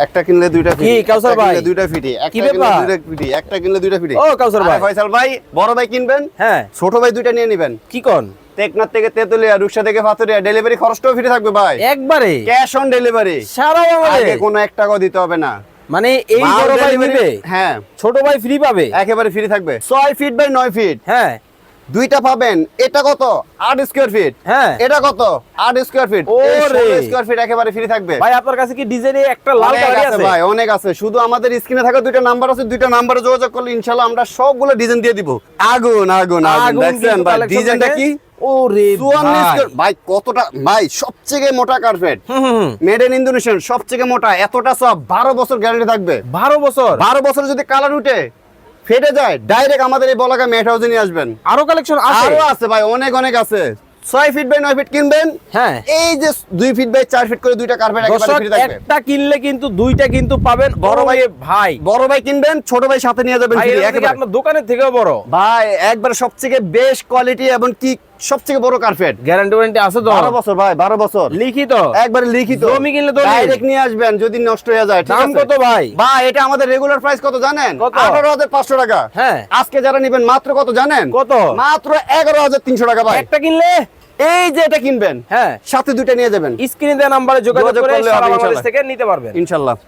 একটা কিনলে দুইটা ফ্রি। কি কাউসার ভাই? দুইটা ফ্রি। কি একটা কিনলে ব্যাপার? দুইটা ফ্রি। একটা কিনলে দুইটা ফ্রি। ও কাউসার ভাই, ফয়সাল ভাই, বড় ভাই কিনবেন, হ্যাঁ ছোট ভাই দুইটা নিয়ে নেবেন। কি কোন টেকনাফ থেকে তেতুলিয়া, রূপসা থেকে পাথুরিয়া, ডেলিভারি খরচটাও ফ্রি থাকবে ভাই। একবারে ক্যাশ অন ডেলিভারি, সারা আগে বাংলাদেশ? কোনো 1 টাকাও দিতে হবে না। মানে এই মাল বড় ভাই delivery- নিবে, হ্যাঁ, ছোট ভাই ফ্রি পাবে? একেবারে ফ্রি থাকবে। 6 ফিট বাই 9 ফিট হ্যাঁ দুইটা পাবেন। এটা কত? 8 স্কয়ার ফিট। হ্যাঁ এটা কত? 8 স্কয়ার ফিট। ওরে। 16 স্কয়ার ফিট একেবারে ফ্রি থাকবে। ভাই আপনার কাছে কি ডিজাইনে একটা লাল অনেক কালার আছে আছে? ভাই, অনেক আছে। শুধু আমাদের স্ক্রিনে থাকা দুইটা নাম্বার আছে, দুইটা নাম্বারে যোগাযোগ করলে ইনশাআল্লাহ আমরা সবগুলো ডিজাইন দিয়ে দিব। আগুন আগুন আগুন, আগুন দেখছেন কিন্তু ভাই collection ডিজাইনটা দেখে। কি? ওরে 54 ভাই স্কয়ার ভাই, কতটা ভাই, সবচেয়ে মোটা carpet, hmm, made in Indonesian, সবচেয়ে মোটা, এতটা সব, 12 বছর গ্যারান্টি থাকবে। 12 বছর 12 বছর যদি কালার উঠে ফেটে যায়, ডাইরেক্ট আমাদের এই বলাকা মেট হাউসে নিয়ে আসবেন। আরো কালেকশন আছে? আরো আছে ভাই, অনেক অনেক আছে। 6 ফিট বাই 9 ফিট কিনবেন, হ্যাঁ এই যে 2 ফিট বাই 4 ফিট করে দুইটা কার্পেট একেবারে দর্শক ফ্রি থাকবে। একটা কিনলে কিন্তু দুইটা কিন্তু পাবেন। বড় ভাই ভাই বড় ভাই কিনবেন, ছোট ভাই সাথে নিয়ে যাবেন ভাই ফ্রি এটা থেকে একেবারে। আপনার দোকানের থেকেও বড়। ভাই একবার সবথেকে বেস্ট কোয়ালিটি এবং কি সবথেকে বড় কার্পেট। গ্যারান্টি ওয়ারেন্টি আছে তো? 12 বছর ভাই, 12 বছর লিখিত? একবারে লিখিত। জমি কিনলে দলিল? ডাইরেক্ট নিয়ে আসবেন, যদি নষ্ট হয়ে যায় ঠিক দাম আছে। কত ভাই? ভাই এটা আমাদের রেগুলার প্রাইস কত জানেন? কত? 18,500 টাকা। হ্যাঁ আজকে যারা নেবেন মাত্র কত জানেন? কত? মাত্র 11,300 টাকা ভাই। একটা কিনলে এই যে এটা কিনবেন, হ্যাঁ সাথে দুইটা নিয়ে যাবেন স্ক্রিনে দেওয়া নাম্বারে যোগাযোগ যোগাযোগ করে করলে সারা হবে বাংলাদেশ ইনশাল্লাহ। থেকে নিতে পারবেন। ইনশাআল্লাহ।